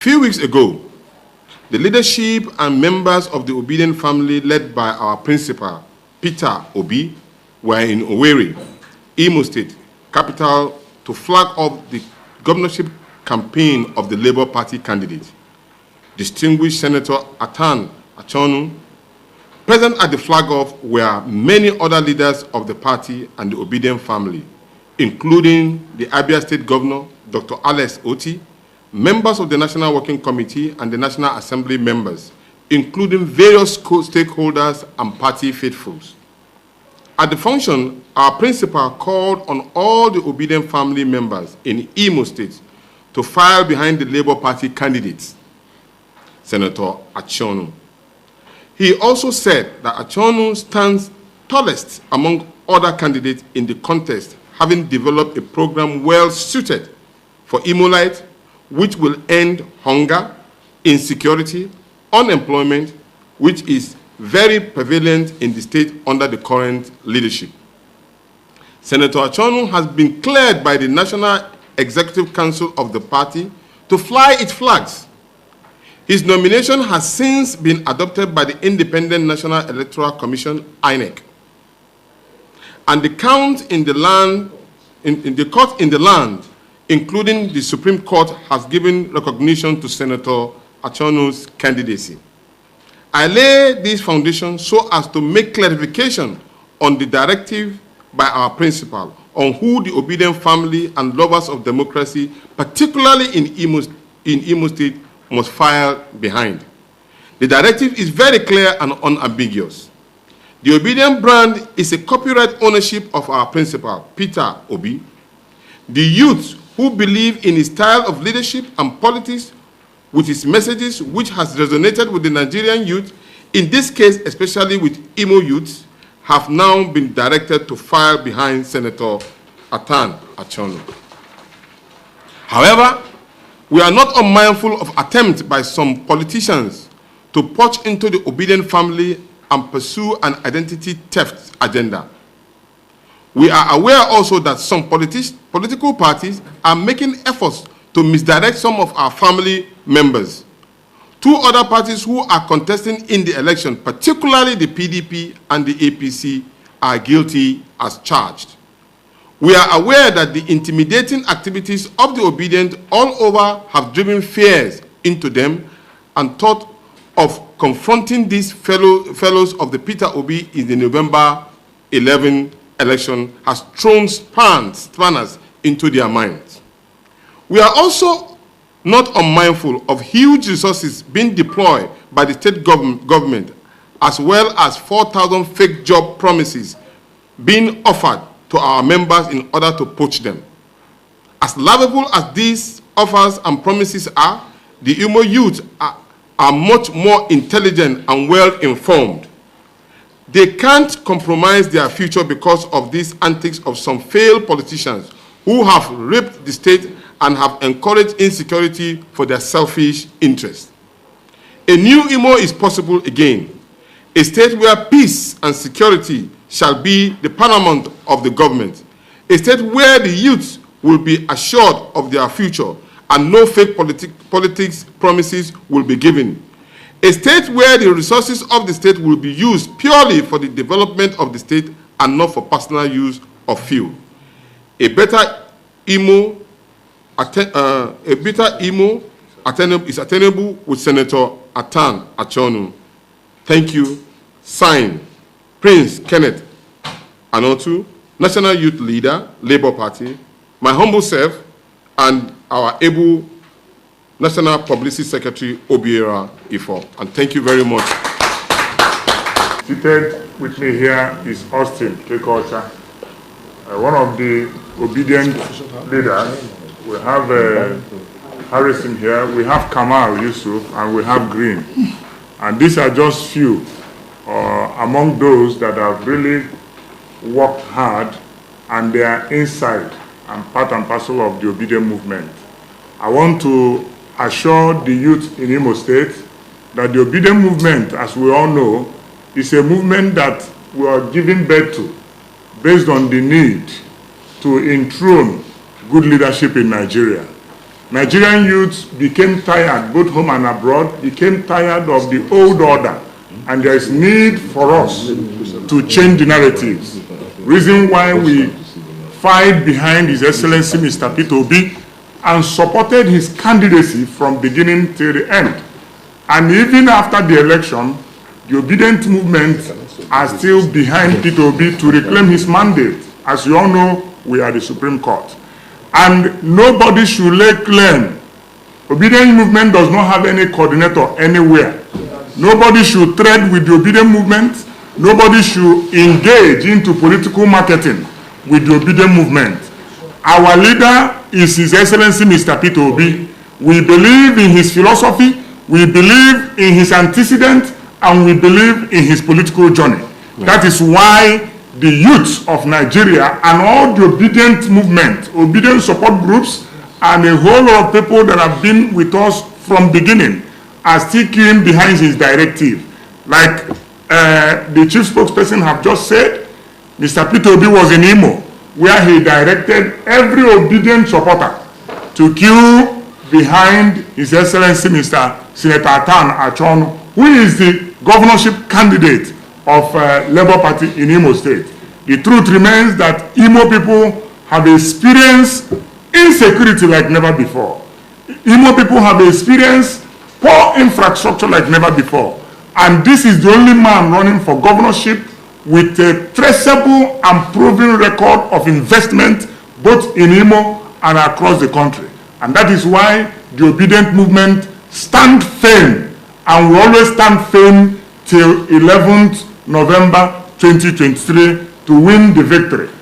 Few weeks ago, the leadership and members of the ObiDient family, led by our principal, Peter Obi, were in Owerri, Imo State, capital, to flag off the governorship campaign of the Labour Party candidate, distinguished Senator Athan Achonu. Present at the flag-off were many other leaders of the party and the ObiDient family, including the Abia State Governor, Dr. Alex Oti, members of the National Working Committee and the National Assembly members, including various stakeholders and party faithfuls. At the function, our principal called on all the ObiDient family members in Imo State to file behind the Labour Party candidate, Senator Achonu. He also said that Achonu stands tallest among other candidates in the contest, having developed a program well suited for Imolite, which will end hunger, insecurity, unemployment, which is very prevalent in the state under the current leadership. Senator Achonu has been cleared by the National Executive Council of the party to fly its flags. His nomination has since been adopted by the Independent National Electoral Commission, INEC. And the count in the land, in the court in the land, including the Supreme Court, has given recognition to Senator Achonu's candidacy. I lay this foundation so as to make clarification on the directive by our principal on who the ObiDient family and lovers of democracy, particularly in Imo State, must file behind. The directive is very clear and unambiguous. The ObiDient brand is a copyright ownership of our principal, Peter Obi. The youth who believe in his style of leadership and politics, with his messages, which has resonated with the Nigerian youth, in this case especially with Imo youths, have now been directed to file behind Senator Athan Achonu. However, we are not unmindful of attempts by some politicians to poach into the ObiDient family and pursue an identity theft agenda. We are aware also that some political parties are making efforts to misdirect some of our family members. Two other parties who are contesting in the election, particularly the PDP and the APC, are guilty as charged. We are aware that the intimidating activities of the ObiDient all over have driven fears into them, and thought of confronting these fellows of the Peter Obi in the November 11 election has thrown spanners into their minds. We are also not unmindful of huge resources being deployed by the state government, as well as 4,000 fake job promises being offered to our members in order to poach them. As laughable as these offers and promises are, the Imo youth are much more intelligent and well-informed. They can't compromise their future because of these antics of some failed politicians who have raped the state and have encouraged insecurity for their selfish interests. A new Imo is possible again, a state where peace and security shall be the paramount of the government, a state where the youth will be assured of their future and no fake politics promises will be given. A state where the resources of the state will be used purely for the development of the state and not for personal use of few. A better Imo is attainable with Senator Athan Achonu. Thank you. Signed, Prince Kenneth Anotu, National Youth Leader, Labour Party, my humble self, and our able National Publicity Secretary, Obiera Ifo. And thank you very much. Seated with me here is Austin Kekocha, one of the ObiDient leaders. We have Harrison here, we have Kamal Yusuf, and we have Green. And these are just few among those that have really worked hard, and they are inside and part and parcel of the ObiDient movement. I want to assure the youth in Imo State that the ObiDient movement, as we all know, is a movement that we are giving birth to based on the need to enthrone good leadership in Nigeria. Nigerian youths became tired, both home and abroad, became tired of the old order. And there is need for us to change the narratives. Reason why we fight behind His Excellency Mr. Peter Obi and supported his candidacy from beginning till the end. And even after the election, the ObiDient movement are still behind Peter Obi to reclaim his mandate. As you all know, we are the Supreme Court. And nobody should lay claim. ObiDient movement does not have any coordinator anywhere. Nobody should trade with the ObiDient movement. Nobody should engage into political marketing with the ObiDient movement. Our leader is His Excellency Mr. Peter Obi. We believe in his philosophy, we believe in his antecedent, and we believe in his political journey. Right. That is why the youth of Nigeria and all the ObiDient movement, ObiDient support groups, and a whole lot of people that have been with us from beginning are still queuing behind his directive. Like the chief spokesperson have just said, Mr. Peter Obi was in Imo, where he directed every ObiDient supporter to queue behind His Excellency Mr. Senator Athan Achonu, who is the governorship candidate of Labour Party in Imo State. The truth remains that Imo people have experienced insecurity like never before. Imo people have experienced poor infrastructure like never before. And this is the only man running for governorship with a traceable and proven record of investment both in Imo and across the country. And that is why the ObiDient movement stand firm, and we always stand firm till 11th November 2023 to win the victory.